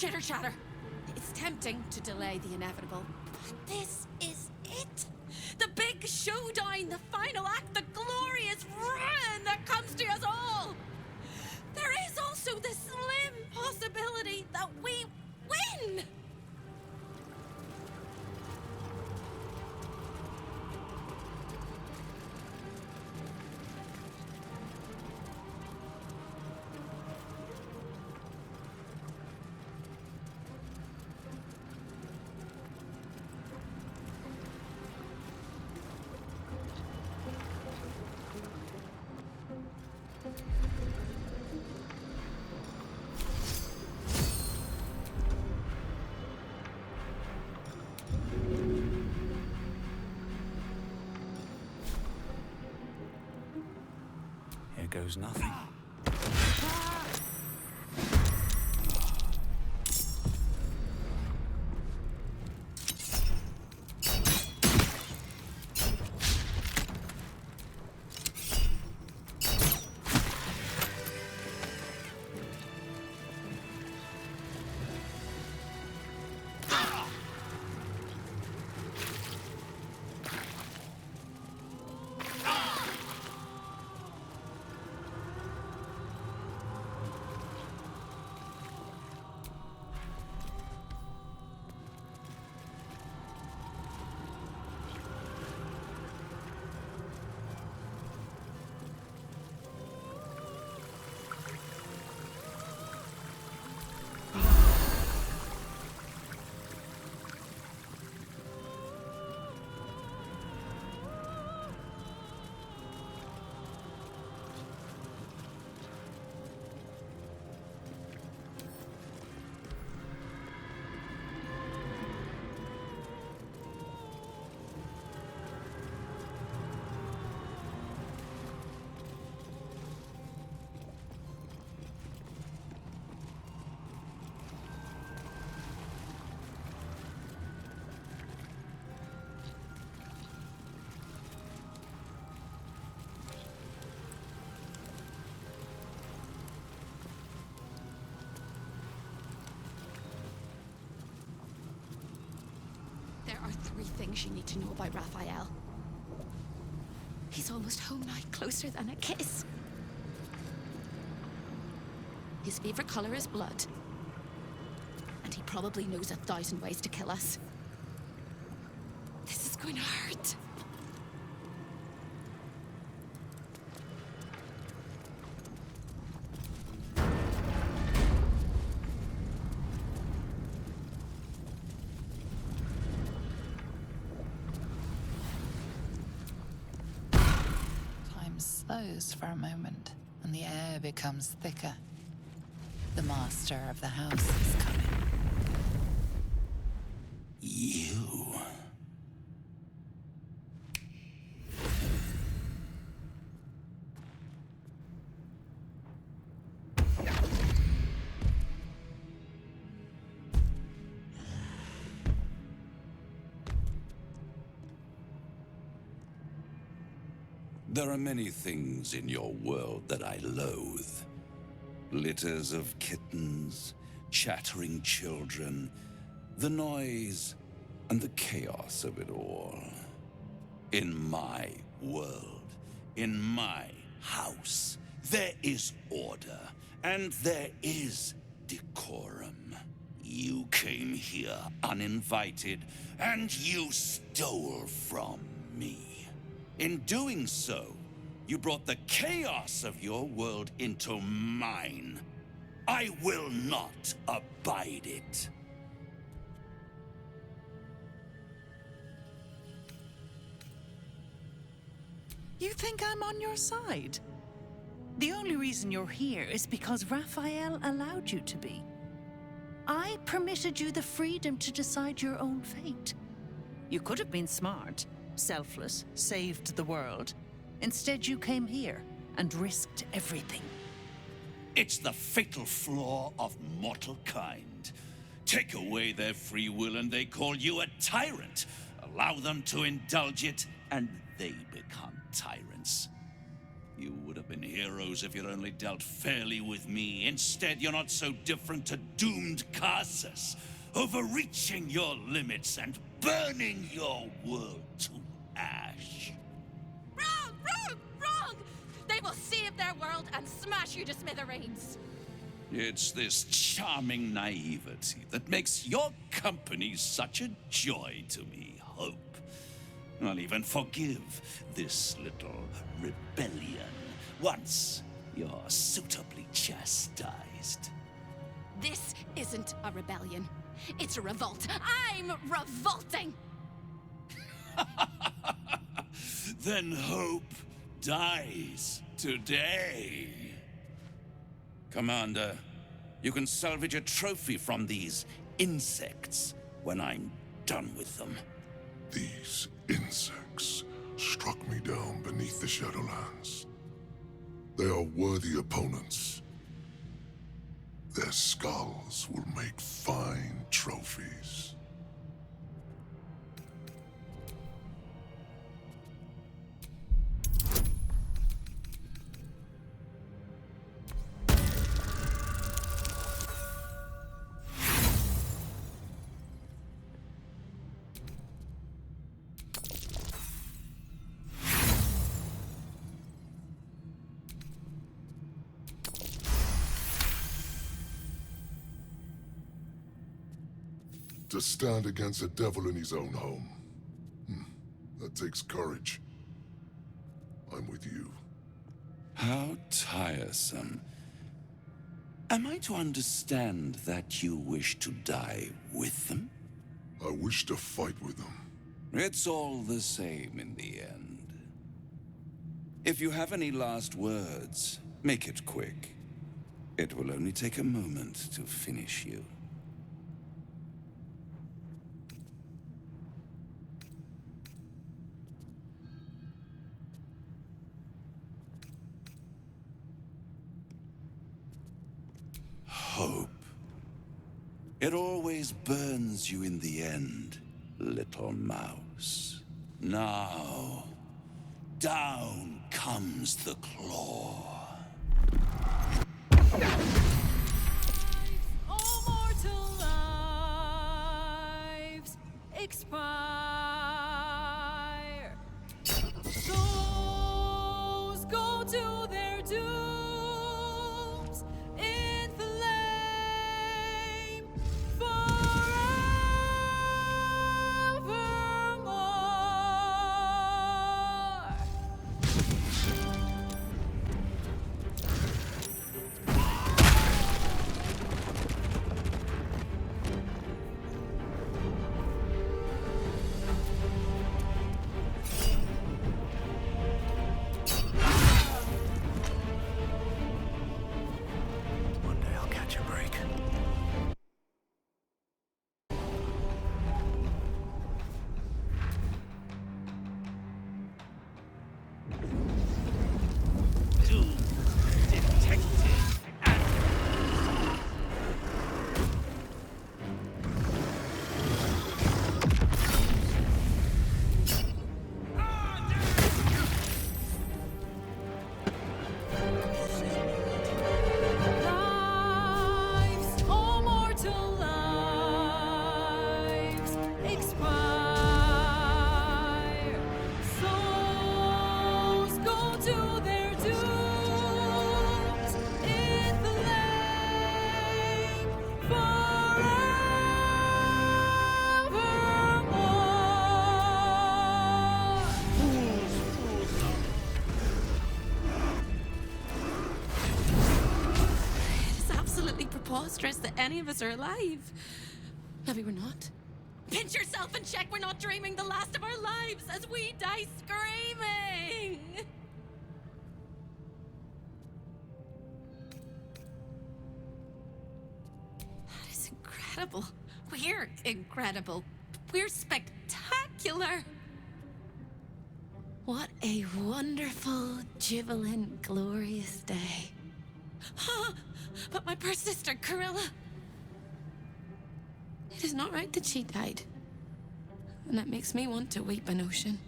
Chitter chatter. It's tempting to delay the inevitable, but this is it. The big showdown, the final act, the glorious ruin that comes to us all. There is also the slim possibility that we win. Here goes nothing. There are 3 things you need to know about Raphael. He's almost home now, closer than a kiss. His favorite color is blood. And he probably knows 1,000 ways to kill us. This is going to hurt. Slows for a moment, and the air becomes thicker. The master of the house is coming. You. There are many things in your world that I loathe. Litters of kittens, chattering children, the noise and the chaos of it all. In my world, in my house, there is order and there is decorum. You came here uninvited and you stole from me. In doing so, you brought the chaos of your world into mine. I will not abide it. You think I'm on your side? The only reason you're here is because Raphael allowed you to be. I permitted you the freedom to decide your own fate. You could have been smart, selfless, saved the world. Instead, you came here and risked everything. It's the fatal flaw of mortal kind. Take away their free will and they call you a tyrant. Allow them to indulge it and they become tyrants. You would have been heroes if you'd only dealt fairly with me. Instead, you're not so different to doomed Carsus, overreaching your limits and burning your world to ash. Wrong! Wrong! Wrong! They will save their world and smash you to smithereens. It's this charming naivety that makes your company such a joy to me, Hope. I'll even forgive this little rebellion once you're suitably chastised. This isn't a rebellion. It's a revolt. I'm revolting! Then Hope dies today. Commander, you can salvage a trophy from these insects when I'm done with them. These insects struck me down beneath the Shadowlands. They are worthy opponents. Their skulls will make fine trophies. To stand against a devil in his own home. That takes courage. I'm with you. How tiresome. Am I to understand that you wish to die with them? I wish to fight with them. It's all the same in the end. If you have any last words, make it quick. It will only take a moment to finish you. Hope. It always burns you in the end, little mouse. Now, down comes the claw. All mortal lives expire. Souls go to their dooms in flame forevermore. One day I'll catch a break. Lives, all mortal lives expire. Souls go to their dooms in flame forevermore. It's absolutely preposterous that any of us are alive. Maybe we're not. Pinch yourself and check we're not dreaming the last of our lives as we die screaming. That is incredible. We're incredible. We're spectacular. What a wonderful, jubilant, glorious day. But my poor sister, Corilla. It is not right that she died. And that makes me want to weep an ocean.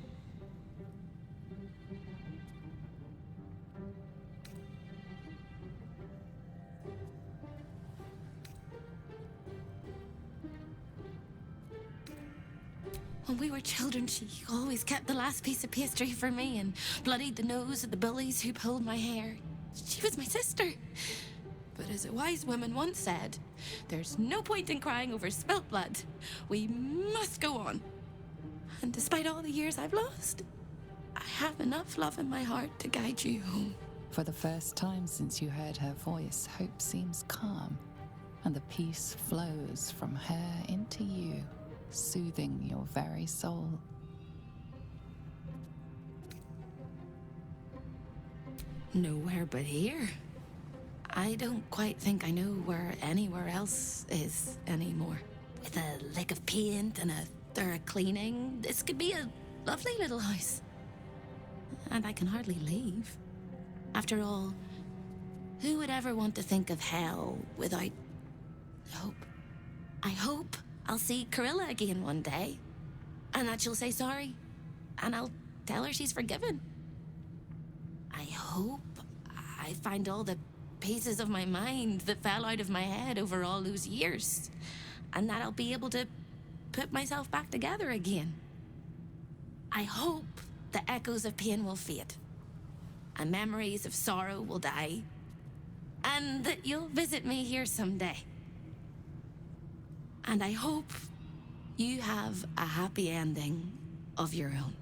When we were children, she always kept the last piece of pastry for me and bloodied the nose of the bullies who pulled my hair. She was my sister. But as a wise woman once said, there's no point in crying over spilt blood. We must go on. And despite all the years I've lost, I have enough love in my heart to guide you home. For the first time since you heard her voice, hope seems calm, and the peace flows from her into you, soothing your very soul. Nowhere but here. I don't quite think I know where anywhere else is anymore. With a lick of paint and a thorough cleaning, this could be a lovely little house. And I can hardly leave. After all, who would ever want to think of hell without hope? I hope I'll see Corilla again one day, and that she'll say sorry, and I'll tell her she's forgiven. I hope I find all the pieces of my mind that fell out of my head over all those years, and that I'll be able to put myself back together again. I hope the echoes of pain will fade, and memories of sorrow will die, and that you'll visit me here someday. And I hope you have a happy ending of your own.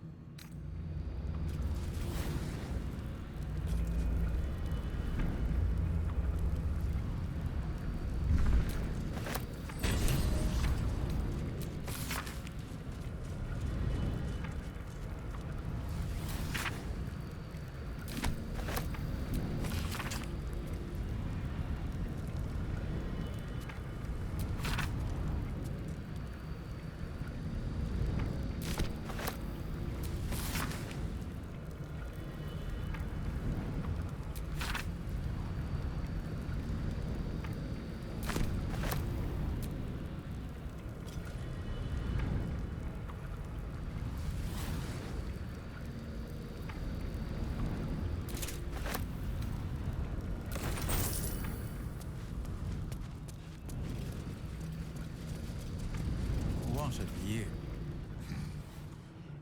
What a view.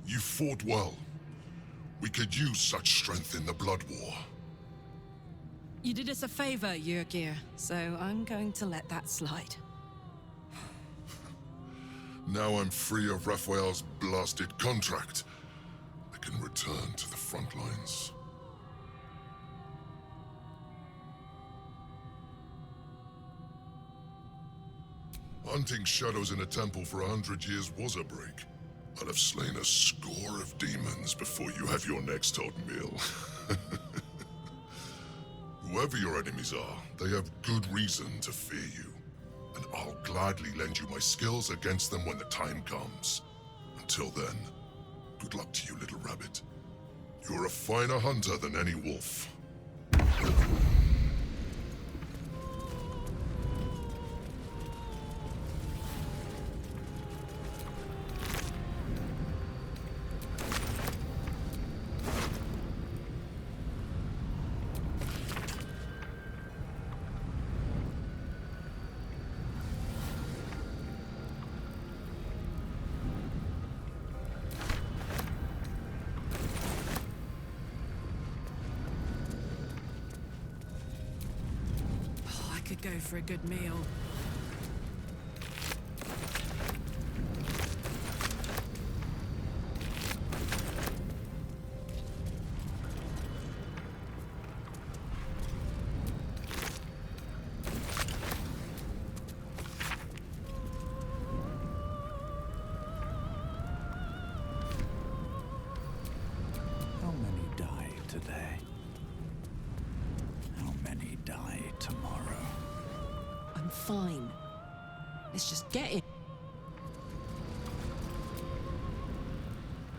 You fought well. We could use such strength in the Blood War. You did us a favor, Yurgir, so I'm going to let that slide. Now I'm free of Raphael's blasted contract. I can return to the front lines. Hunting shadows in a temple for 100 years was a break. I'll have slain a score of demons before you have your next hot meal. Whoever your enemies are, they have good reason to fear you. And I'll gladly lend you my skills against them when the time comes. Until then, good luck to you, little rabbit. You're a finer hunter than any wolf. Could go for a good meal. How many die today? How many die tomorrow? I'm fine. Let's just get it.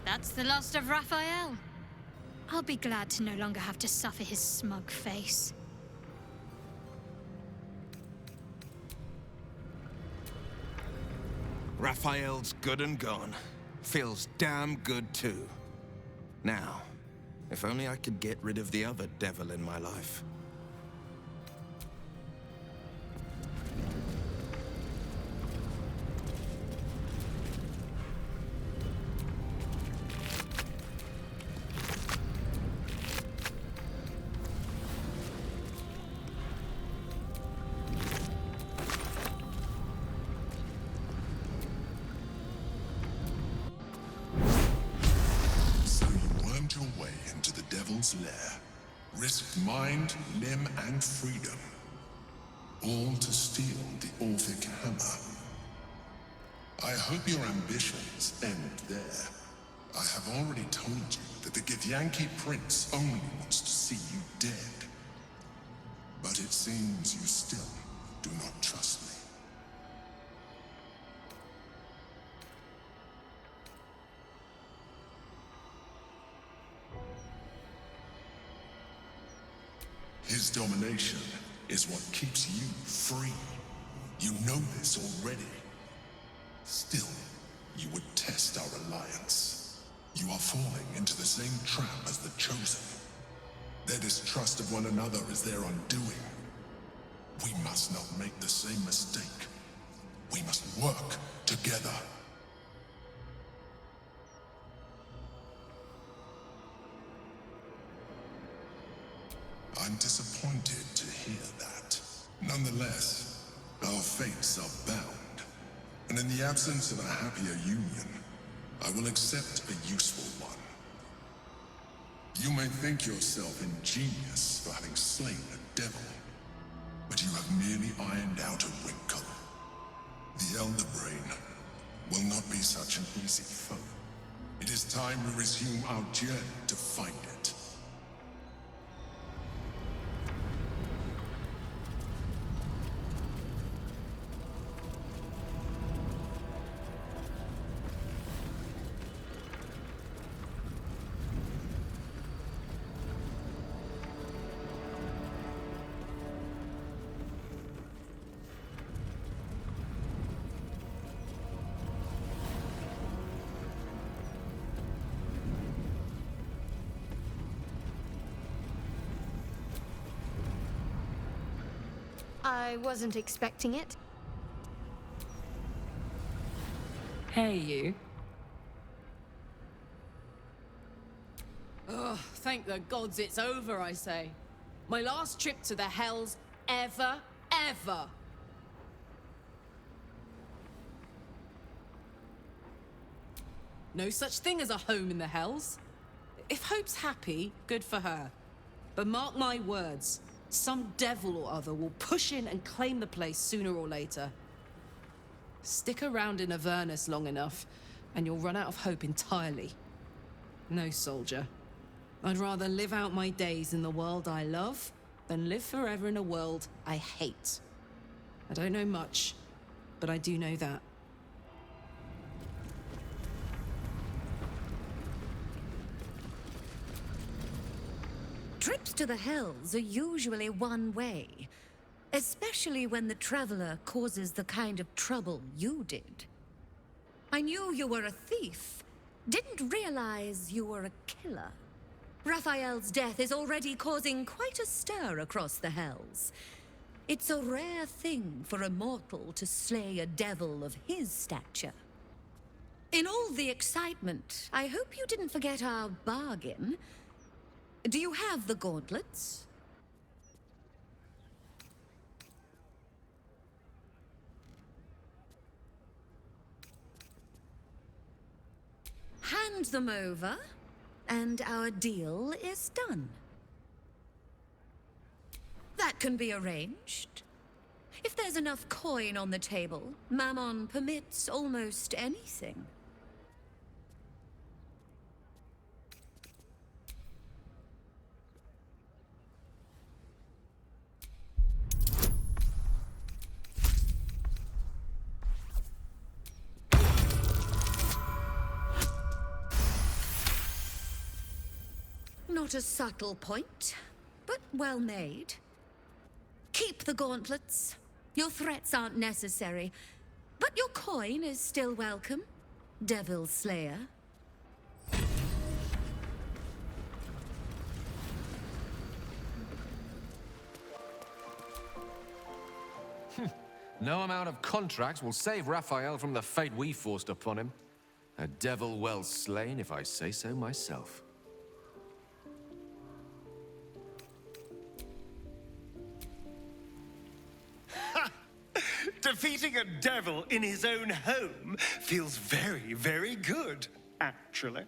That's the last of Raphael. I'll be glad to no longer have to suffer his smug face. Raphael's good and gone. Feels damn good too. Now, if only I could get rid of the other devil in my life. Devil's Lair. Risked mind, limb, and freedom. All to steal the Orphic Hammer. I hope your ambitions end there. I have already told you that the Githyanki Prince only wants to see you dead. But it seems you still do not trust me. His domination is what keeps you free. You know this already. Still, you would test our alliance. You are falling into the same trap as the Chosen. Their distrust of one another is their undoing. We must not make the same mistake. We must work together. I'm disappointed to hear that. Nonetheless, our fates are bound. And in the absence of a happier union, I will accept a useful one. You may think yourself ingenious for having slain a devil, but you have merely ironed out a wrinkle. The Elder Brain will not be such an easy foe. It is time we resume our journey to find it. I wasn't expecting it. Hey, you. Ugh, thank the gods it's over, I say. My last trip to the Hells ever. No such thing as a home in the Hells. If Hope's happy, good for her. But mark my words, some devil or other will push in and claim the place sooner or later. Stick around in Avernus long enough, and you'll run out of hope entirely. No, soldier. I'd rather live out my days in the world I love than live forever in a world I hate. I don't know much, but I do know that. Trips to the Hells are usually one way, especially when the traveler causes the kind of trouble you did. I knew you were a thief, didn't realize you were a killer. Raphael's death is already causing quite a stir across the Hells. It's a rare thing for a mortal to slay a devil of his stature. In all the excitement, I hope you didn't forget our bargain. Do you have the gauntlets? Hand them over, and our deal is done. That can be arranged. If there's enough coin on the table, Mammon permits almost anything. Not a subtle point, but well made. Keep the gauntlets. Your threats aren't necessary, but your coin is still welcome, Devil Slayer. No amount of contracts will save Raphael from the fate we forced upon him. A devil well slain, if I say so myself. Defeating a devil in his own home feels very, very good, actually.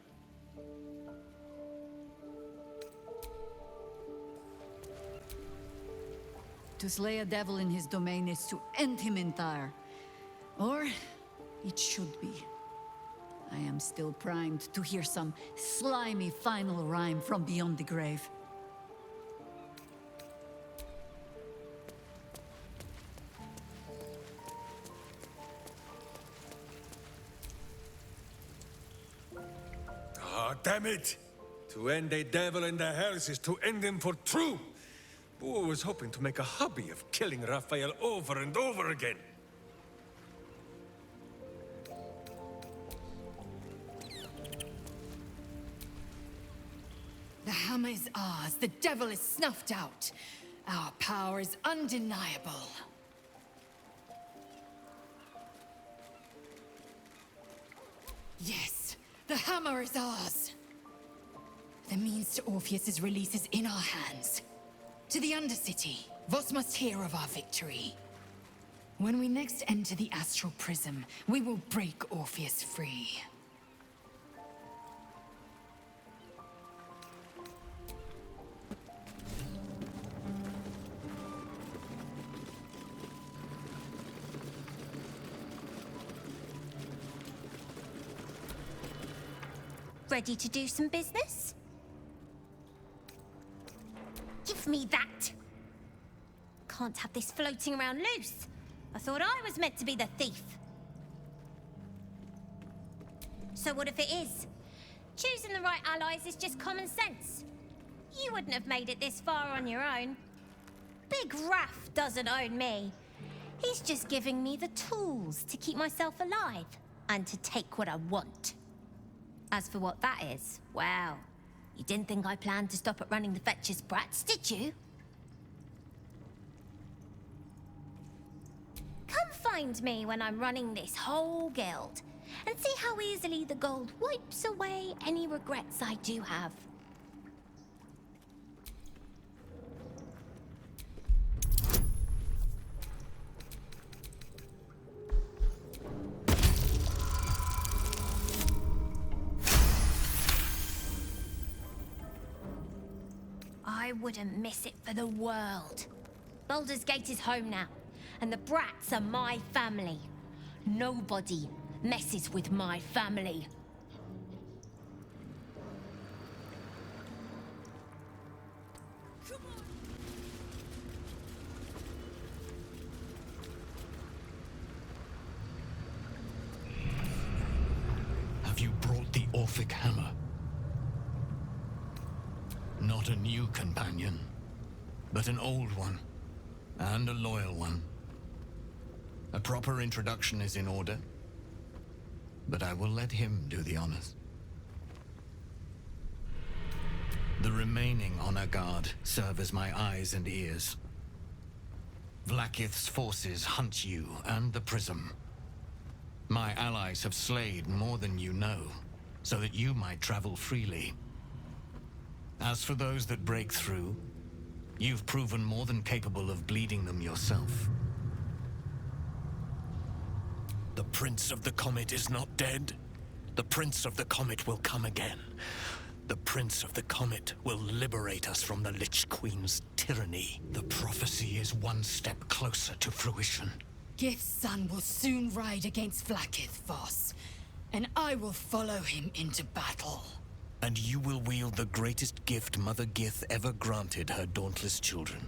To slay a devil in his domain is to end him entire. Or it should be. I am still primed to hear some slimy final rhyme from beyond the grave. Ah, damn it! To end a devil in the hells is to end him for true! Boor was hoping to make a hobby of killing Raphael over and over again. The hammer is ours. The devil is snuffed out. Our power is undeniable. Yes, the hammer is ours. The means to Orpheus's release is in our hands. To the Undercity, Voss must hear of our victory. When we next enter the Astral Prism, we will break Orpheus free. Ready to do some business? Give me that! Can't have this floating around loose. I thought I was meant to be the thief. So what if it is? Choosing the right allies is just common sense. You wouldn't have made it this far on your own. Big Raph doesn't own me. He's just giving me the tools to keep myself alive and to take what I want. As for what that is, well, you didn't think I planned to stop at running the Fetcher's brats, did you? Come find me when I'm running this whole guild, and see how easily the gold wipes away any regrets I do have. I wouldn't miss it for the world. Baldur's Gate is home now, and the brats are my family. Nobody messes with my family. Have you brought the Orphic hammer? Not a new companion, but an old one, and a loyal one. A proper introduction is in order, but I will let him do the honors. The remaining honor guard serve as my eyes and ears. Vlaakith's forces hunt you and the prism. My allies have slayed more than you know, so that you might travel freely. As for those that break through, you've proven more than capable of bleeding them yourself. The Prince of the Comet is not dead. The Prince of the Comet will come again. The Prince of the Comet will liberate us from the Lich Queen's tyranny. The prophecy is one step closer to fruition. Gith's son will soon ride against Vlaakith, Voss, and I will follow him into battle. And you will wield the greatest gift Mother Gith ever granted her dauntless children.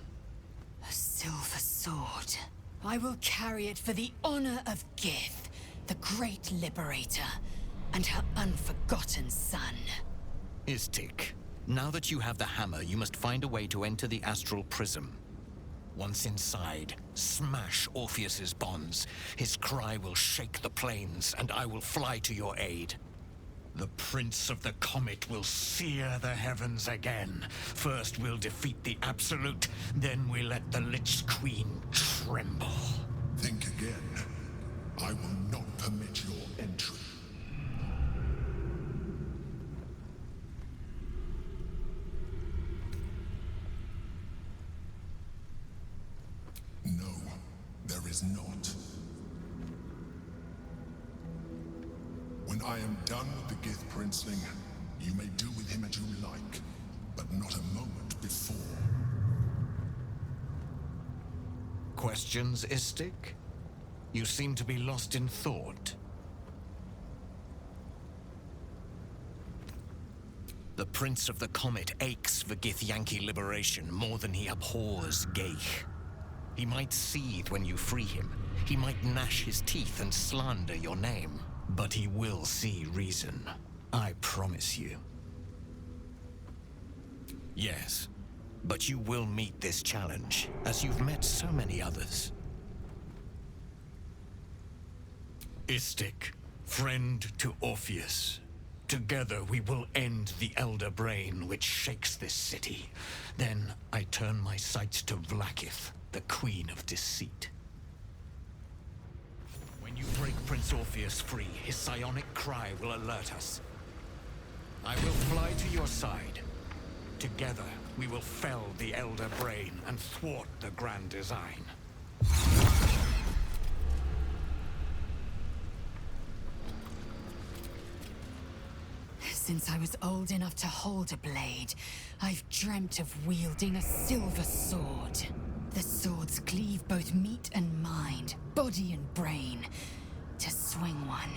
A silver sword. I will carry it for the honor of Gith, the great liberator, and her unforgotten son. Istik, now that you have the hammer, you must find a way to enter the Astral Prism. Once inside, smash Orpheus's bonds. His cry will shake the plains, and I will fly to your aid. The Prince of the Comet will sear the heavens again. First we'll defeat the Absolute, then we let the Lich Queen tremble. Think again. I will not permit your entry. No, there is not. When I am done with the Gith Princeling, you may do with him as you like, but not a moment before. questions, Istik? You seem to be lost in thought. The Prince of the Comet aches for Githyanki liberation more than he abhors Geich. He might seethe when you free him. He might gnash his teeth and slander your name. But he will see reason. I promise you. Yes, but you will meet this challenge, as you've met so many others. Istik, friend to Orpheus. Together we will end the Elder Brain which shakes this city. Then I turn my sights to Vlaakith, the Queen of Deceit. When you break Prince Orpheus free, his psionic cry will alert us. I will fly to your side. Together, we will fell the Elder Brain and thwart the Grand Design. Since I was old enough to hold a blade, I've dreamt of wielding a silver sword. The swords cleave both meat and mind, body and brain. To swing one,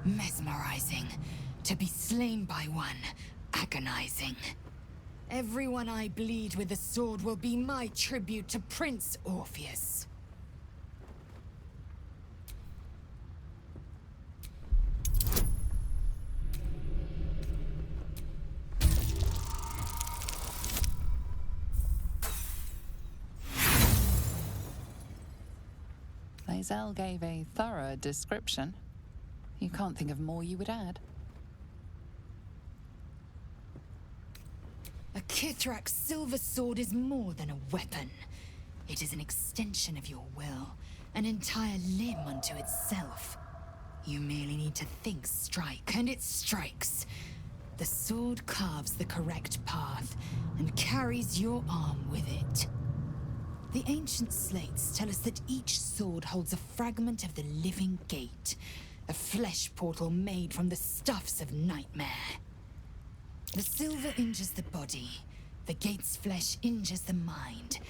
mesmerizing. To be slain by one, agonizing. Everyone I bleed with the sword will be my tribute to Prince Orpheus. Lae'zel gave a thorough description. You can't think of more you would add. A Kithrak's silver sword is more than a weapon. It is an extension of your will, an entire limb unto itself. You merely need to think strike, and it strikes. The sword carves the correct path, and carries your arm with it. The ancient slates tell us that each sword holds a fragment of the living gate, a flesh portal made from the stuffs of nightmare. The silver injures the body, the gate's flesh injures the mind,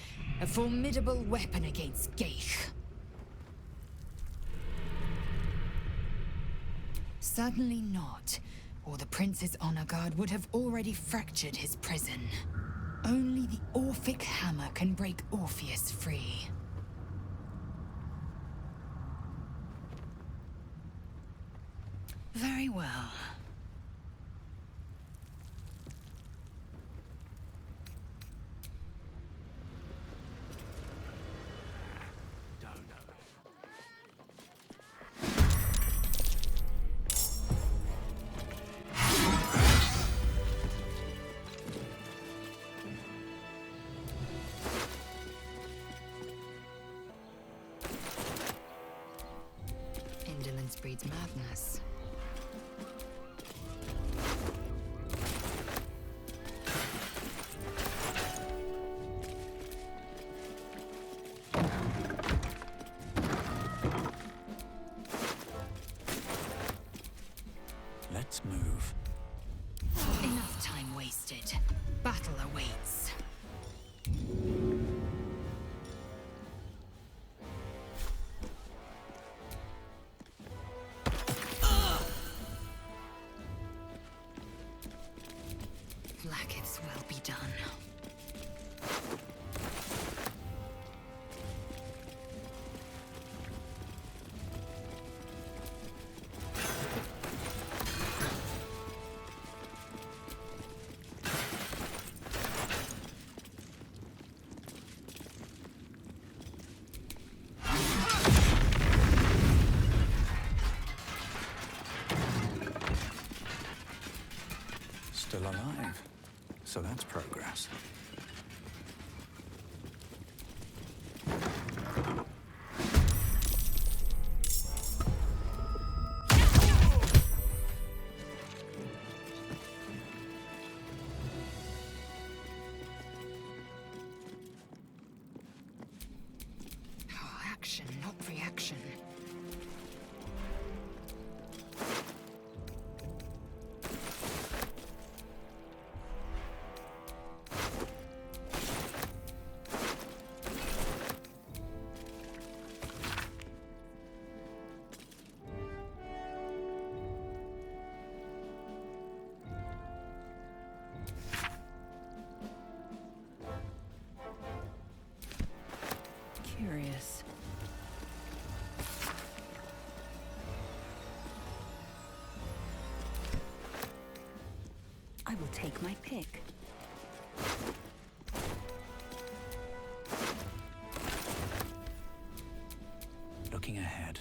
a formidable weapon against Geich. Certainly not, or the Prince's honor guard would have already fractured his prison. Only the Orphic hammer can break Orpheus free. Very well. Indolence breeds madness. Let's move. Enough time wasted. Battle awaits. Vlaakith's will be done. Still alive. So that's progress. Action, not reaction. take my pick. Looking ahead.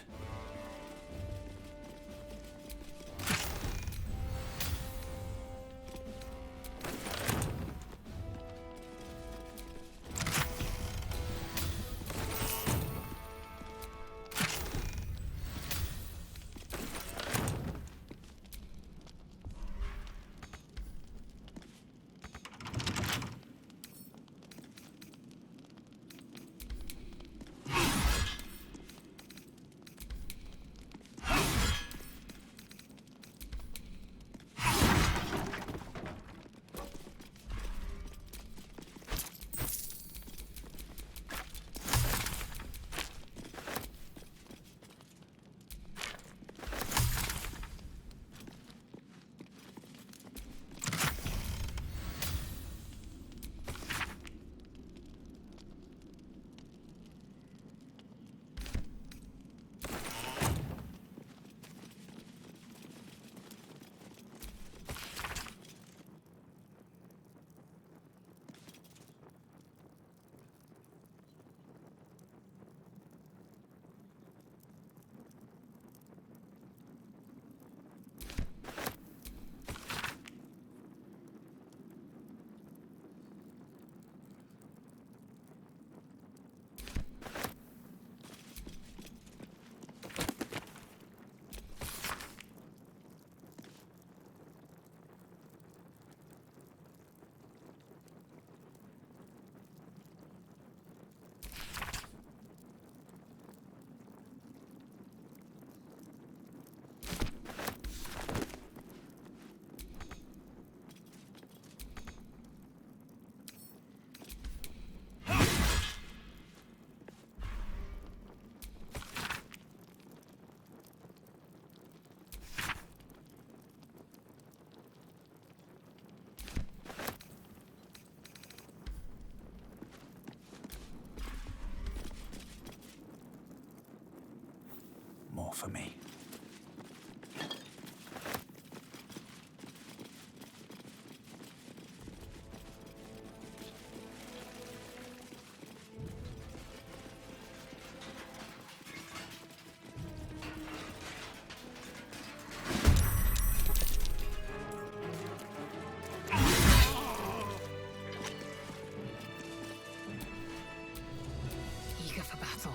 More for me. Eager for battle.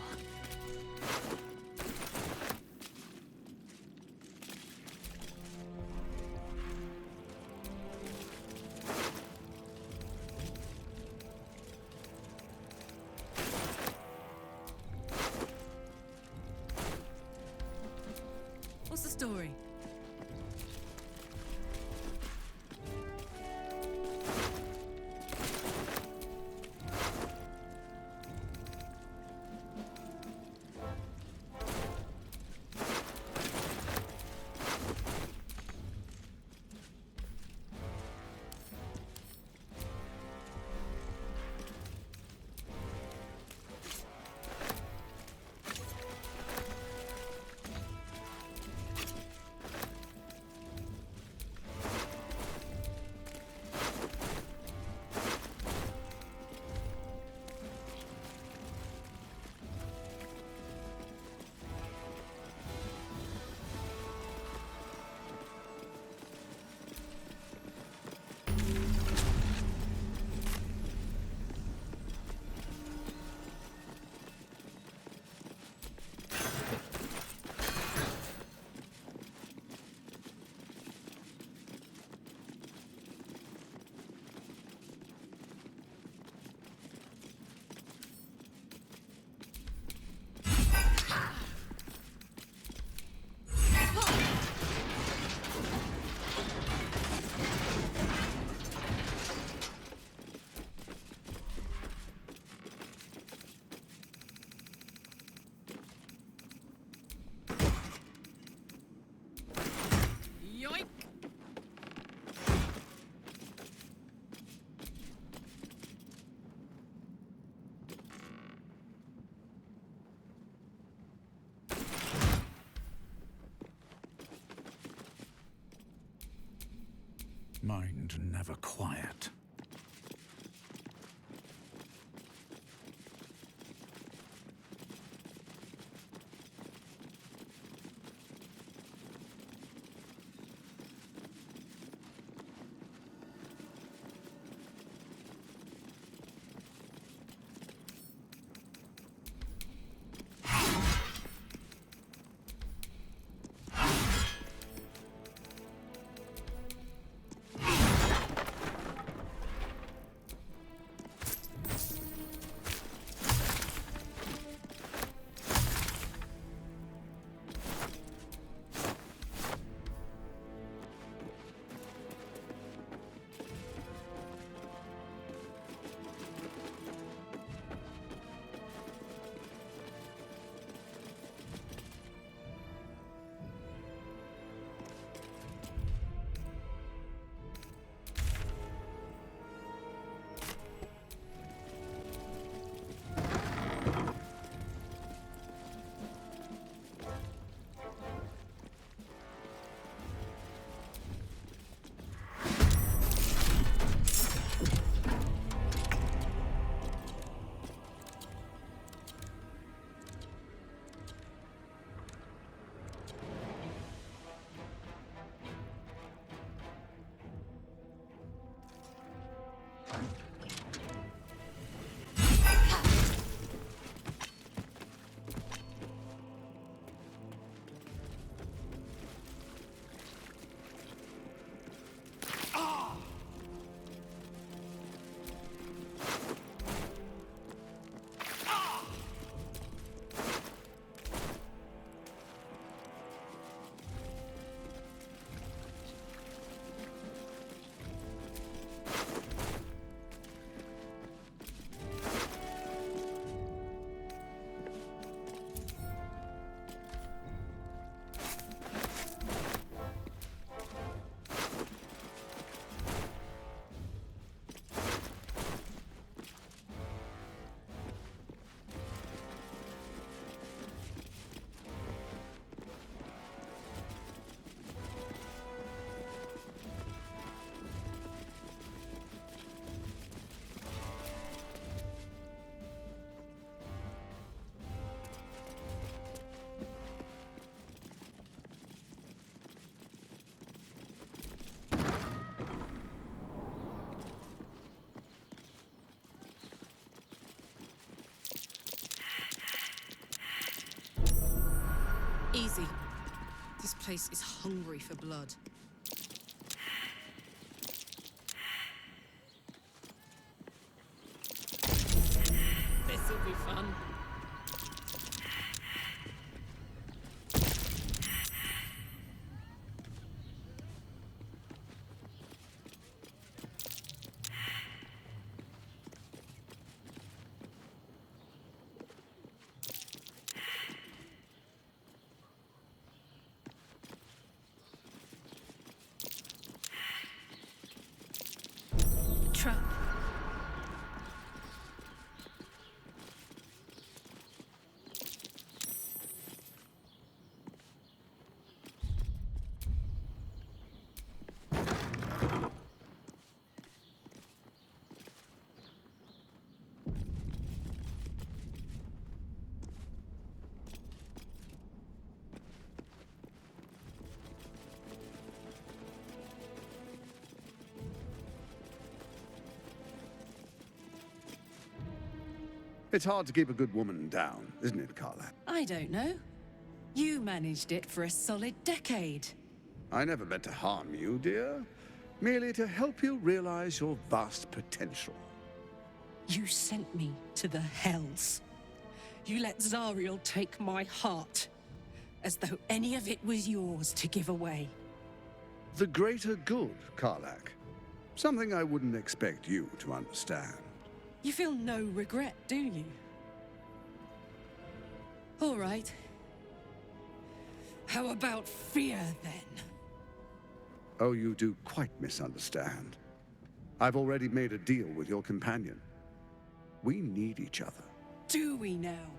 Mind never quiet. Easy. This place is hungry for blood. This'll be fun. Trap. It's hard to keep a good woman down, isn't it, Carla? I don't know. You managed it for a solid decade. I never meant to harm you, dear. Merely to help you realize your vast potential. You sent me to the hells. You let Zariel take my heart, as though any of it was yours to give away. The greater good, Karlach. Something I wouldn't expect you to understand. You feel no regret, do you? All right. How about fear, then? Oh, you do quite misunderstand. I've already made a deal with your companion. We need each other. Do we now?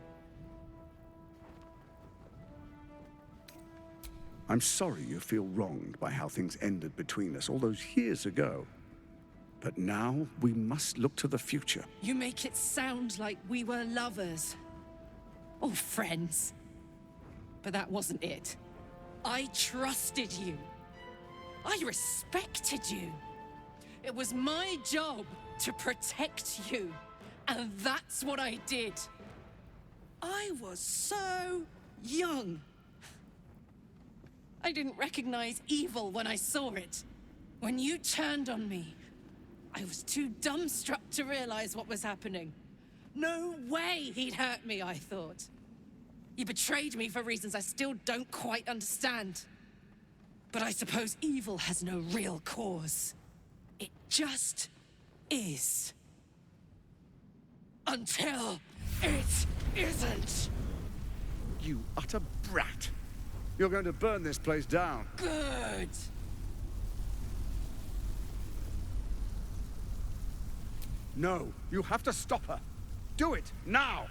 I'm sorry you feel wronged by how things ended between us all those years ago. But now we must look to the future. You make it sound like we were lovers. Or friends. But that wasn't it. I trusted you. I respected you. It was my job to protect you. And that's what I did. I was so young. I didn't recognize evil when I saw it. When you turned on me, I was too dumbstruck to realize what was happening. No way he'd hurt me, I thought. He betrayed me for reasons I still don't quite understand. But I suppose evil has no real cause. It just is. Until it isn't. You utter brat. You're going to burn this place down. Good. No, you have to stop her. Do it, now!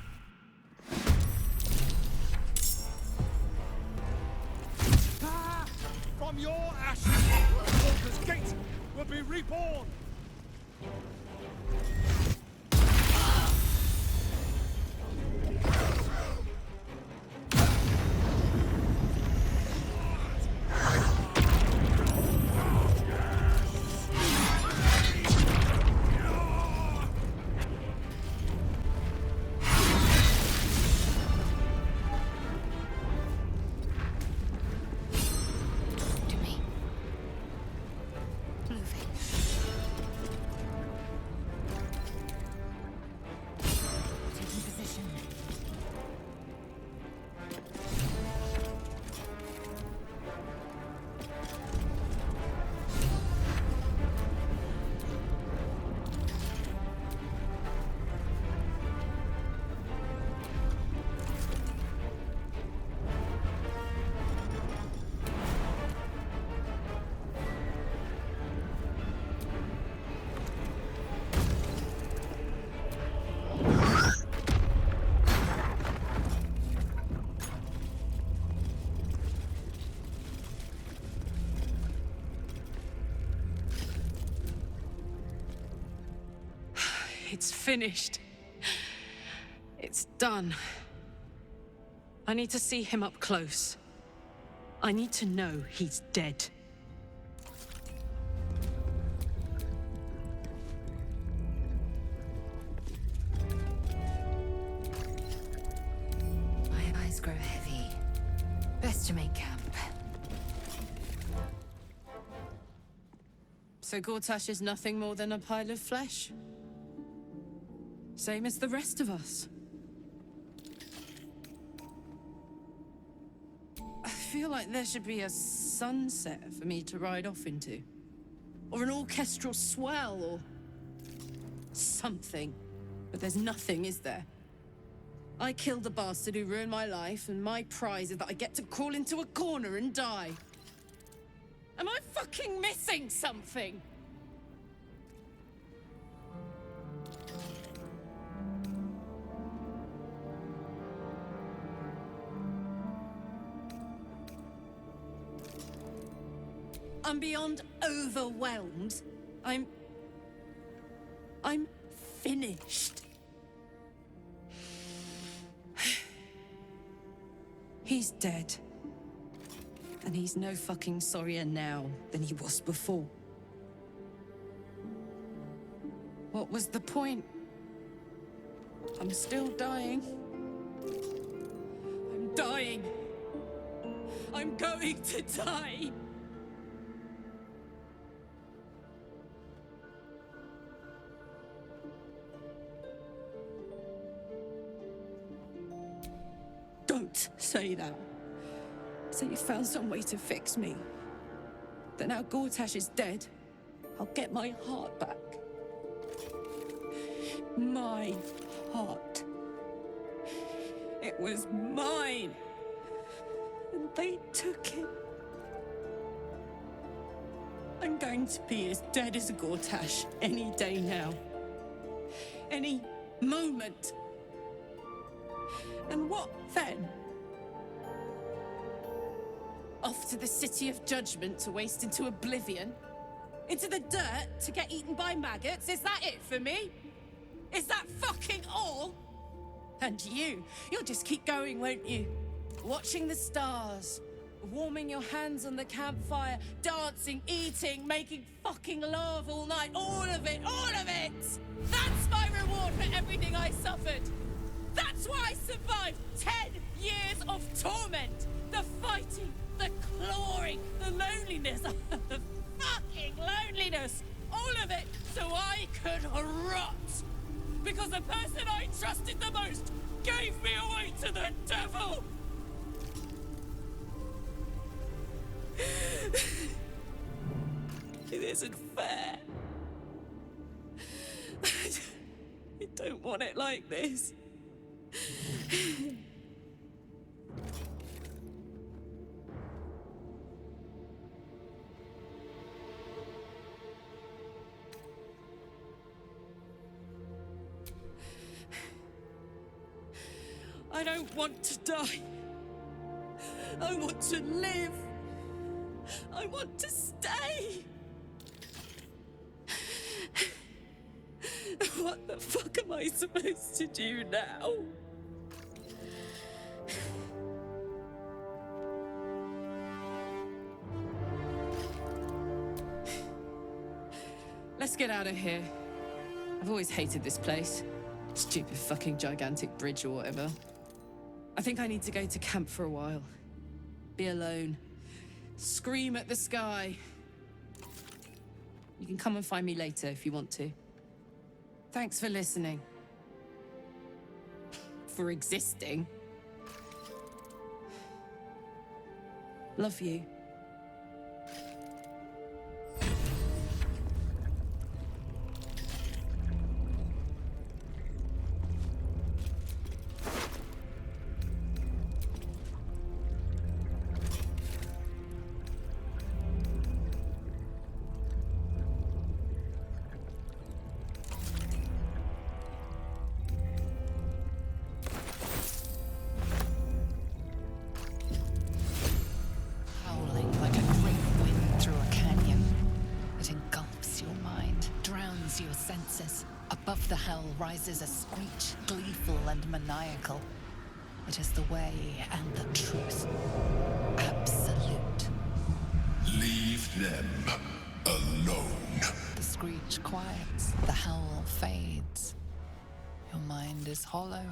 From your ashes, Balder's gate will be reborn! It's finished. It's done. I need to see him up close. I need to know he's dead. My eyes grow heavy. Best to make camp. So Gortash is nothing more than a pile of flesh? Same as the rest of us. I feel like there should be a sunset for me to ride off into. Or an orchestral swell, or something. But there's nothing, is there? I killed the bastard who ruined my life, and my prize is that I get to crawl into a corner and die. Am I fucking missing something? I'm beyond overwhelmed. I'm finished. He's dead. And he's no fucking sorrier now than he was before. What was the point? I'm still dying. I'm dying. I'm going to die. Don't say that. Say you found some way to fix me. That now Gortash is dead, I'll get my heart back. My heart. It was mine. And they took it. I'm going to be as dead as a Gortash any day now. Any moment. And what then? Off to the City of Judgment to waste into oblivion? Into the dirt to get eaten by maggots? Is that it for me? Is that fucking all? And you'll just keep going, won't you? Watching the stars, warming your hands on the campfire, dancing, eating, making fucking love all night. All of it, all of it! That's my reward for everything I suffered. That's why I survived 10 years of torment. The fighting, the clawing, the loneliness, the fucking loneliness. All of it so I could rot. Because the person I trusted the most gave me away to the devil. It isn't fair. I don't want it like this. I don't want to die. I want to live. I want to stay. What the fuck am I supposed to do now? Let's get out of here. I've always hated this place. Stupid fucking gigantic bridge or whatever. I think I need to go to camp for a while. Be alone. Scream at the sky. You can come and find me later if you want to. Thanks for listening. For existing. Love you. Above the hell rises a screech, gleeful and maniacal. It is the way and the truth. Absolute. Leave them alone. The screech quiets, the howl fades. Your mind is hollow,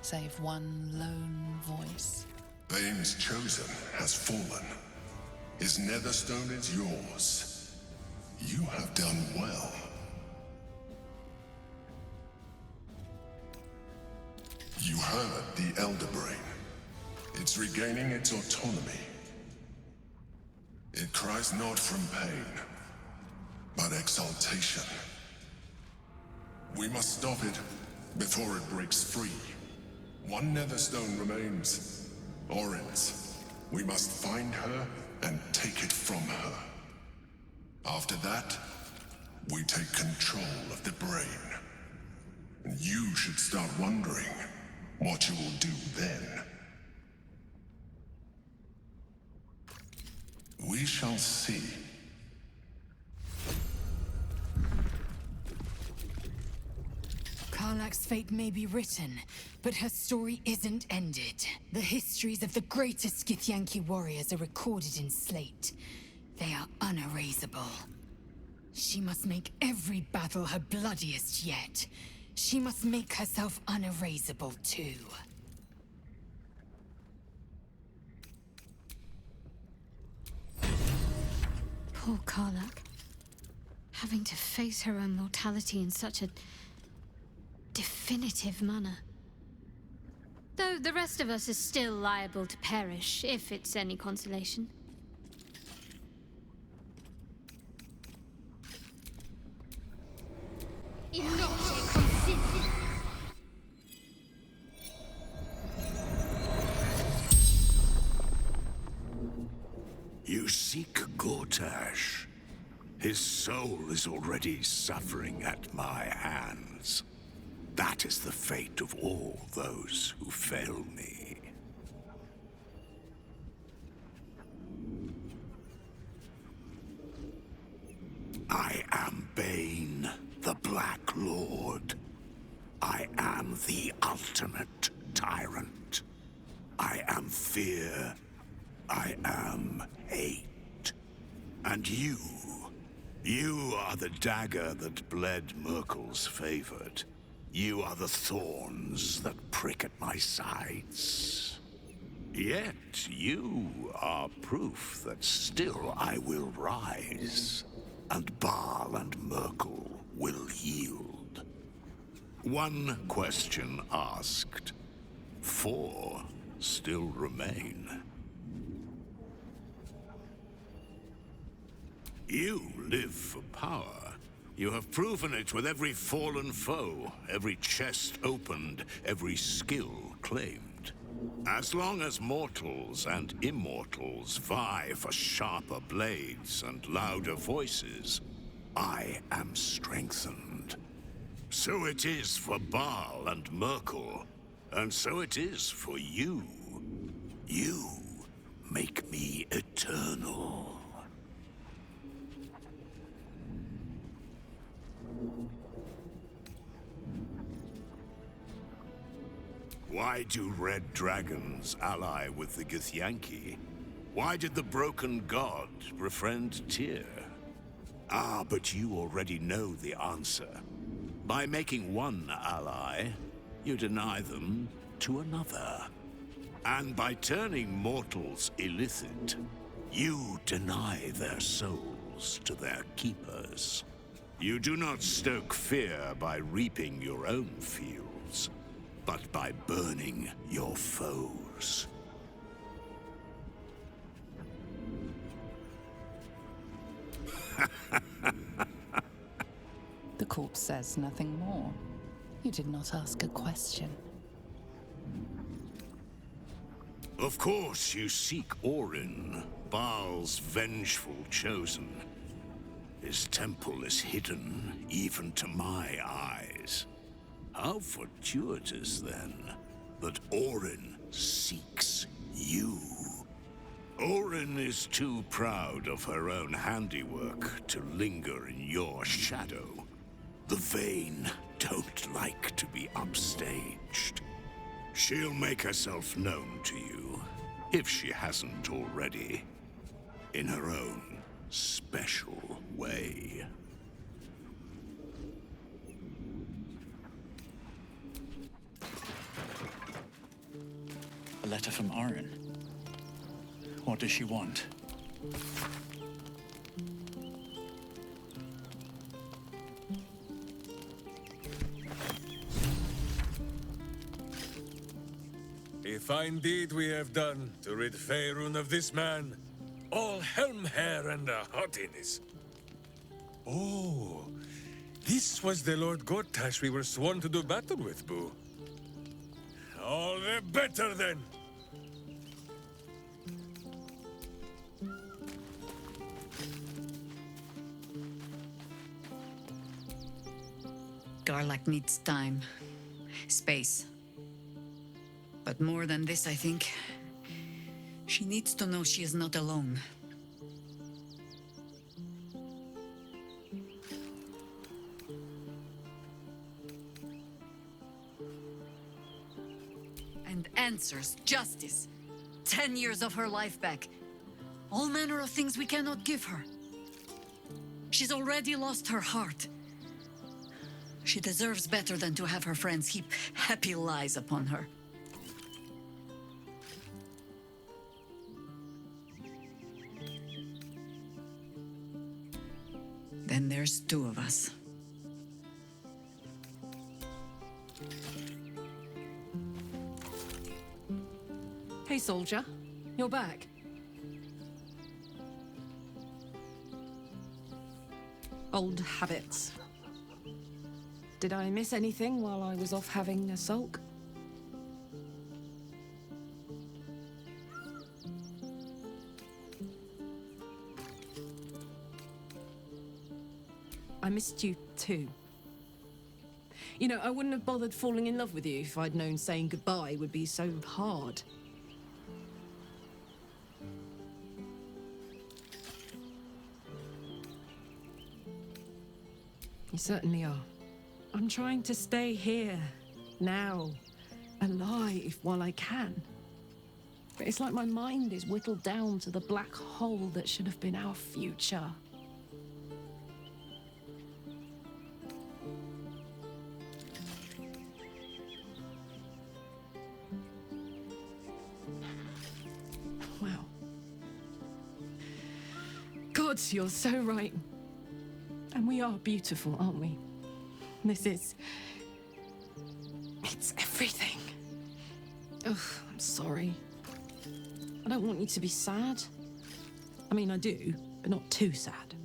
save one lone voice. Bane's chosen has fallen. His netherstone is yours. You have done well. You heard the Elder Brain. It's regaining its autonomy. It cries not from pain, but exaltation. We must stop it before it breaks free. One netherstone remains. Orin's. We must find her and take it from her. After that, we take control of the brain. And you should start wondering what you will do then. We shall see. Karlach's fate may be written, but her story isn't ended. The histories of the greatest Githyanki warriors are recorded in slate. They are unerasable. She must make every battle her bloodiest yet. She must make herself unerasable too. Poor Karlach. Having to face her own mortality in such a definitive manner. Though the rest of us is still liable to perish, if it's any consolation. You seek Gortash. His soul is already suffering at my hands. That is the fate of all those who fail me. Lord. I am the ultimate tyrant. I am fear. I am hate. And you are the dagger that bled Merkel's favored. You are the thorns that prick at my sides. Yet you are proof that still I will rise, and Baal and Merkel will yield. One question asked, 4 still remain. You live for power. You have proven it with every fallen foe, every chest opened, every skill claimed. As long as mortals and immortals vie for sharper blades and louder voices, I am strengthened. So it is for Baal and Merkel, and so it is for you. You make me eternal. Why do red dragons ally with the Githyanki? Why did the broken god befriend Tyr? Ah, but you already know the answer. By making one ally, you deny them to another. And by turning mortals illicit, you deny their souls to their keepers. You do not stoke fear by reaping your own fields, but by burning your foes. The corpse says nothing more. You did not ask a question. Of course you seek Orin, Baal's vengeful chosen. His temple is hidden, even to my eyes. How fortuitous, then, that Orin seeks you. Orin is too proud of her own handiwork to linger in your shadow. The vain don't like to be upstaged. She'll make herself known to you, if she hasn't already, in her own special way. A letter from Orin. What does she want? A fine deed we have done to rid Faerun of this man. All helm hair and a haughtiness. Oh, this was the Lord Gortash we were sworn to do battle with, Boo. All the better, then. Garlak needs time, space. But more than this, I think, she needs to know she is not alone. And answers, justice, 10 years of her life back. All manner of things we cannot give her. She's already lost her heart. She deserves better than to have her friends heap happy lies upon her. Then there's 2 of us. Hey, soldier. You're back. Old habits. Did I miss anything while I was off having a sulk? I missed you too. You know, I wouldn't have bothered falling in love with you if I'd known saying goodbye would be so hard. You certainly are. I'm trying to stay here, now, alive while I can. But it's like my mind is whittled down to the black hole that should have been our future. Wow. God, you're so right. And we are beautiful, aren't we? It's everything. Ugh, I'm sorry. I don't want you to be sad. I mean, I do, but not too sad.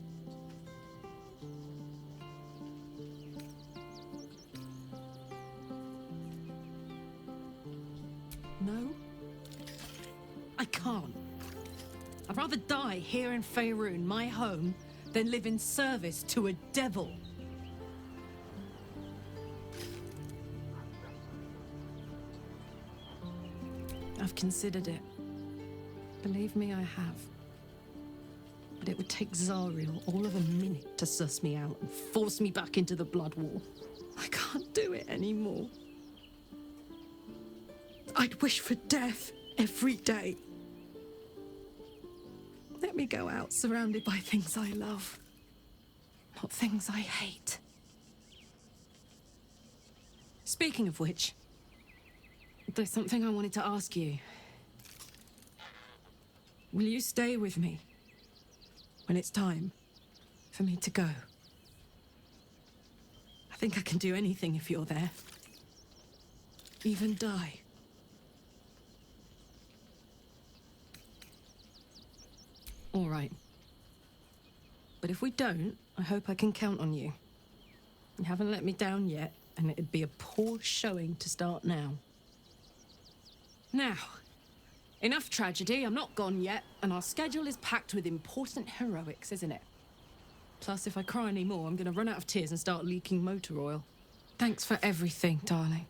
No? I can't. I'd rather die here in Faerun, my home, than live in service to a devil. I've considered it. Believe me, I have. But it would take Zariel all of a minute to suss me out and force me back into the Blood War. I can't do it anymore. I'd wish for death every day. Let me go out surrounded by things I love, not things I hate. Speaking of which, there's something I wanted to ask you. Will you stay with me when it's time for me to go? I think I can do anything if you're there. Even die. All right. But if we don't, I hope I can count on you. You haven't let me down yet, and it'd be a poor showing to start now. Now, enough tragedy. I'm not gone yet, and our schedule is packed with important heroics, isn't it? Plus, if I cry any more, I'm gonna run out of tears and start leaking motor oil. Thanks for everything, darling.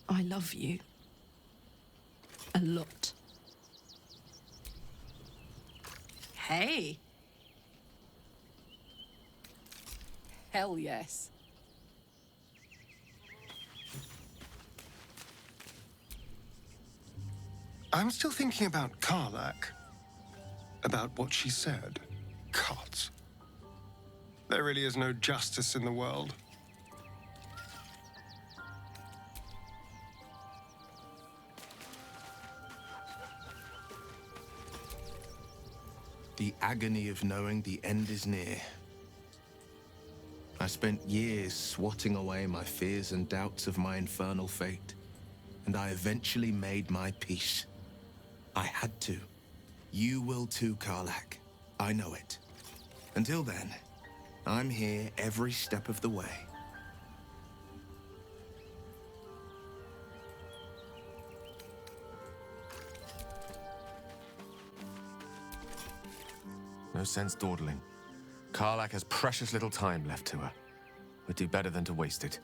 I love you. A lot. Hey! Hell yes. I'm still thinking about Karlak. About what she said. God. There really is no justice in the world. The agony of knowing the end is near. I spent years swatting away my fears and doubts of my infernal fate, and I eventually made my peace. I had to. You will too, Karlak. I know it. Until then, I'm here every step of the way. No sense dawdling. Karlak has precious little time left to her. We'd do better than to waste it.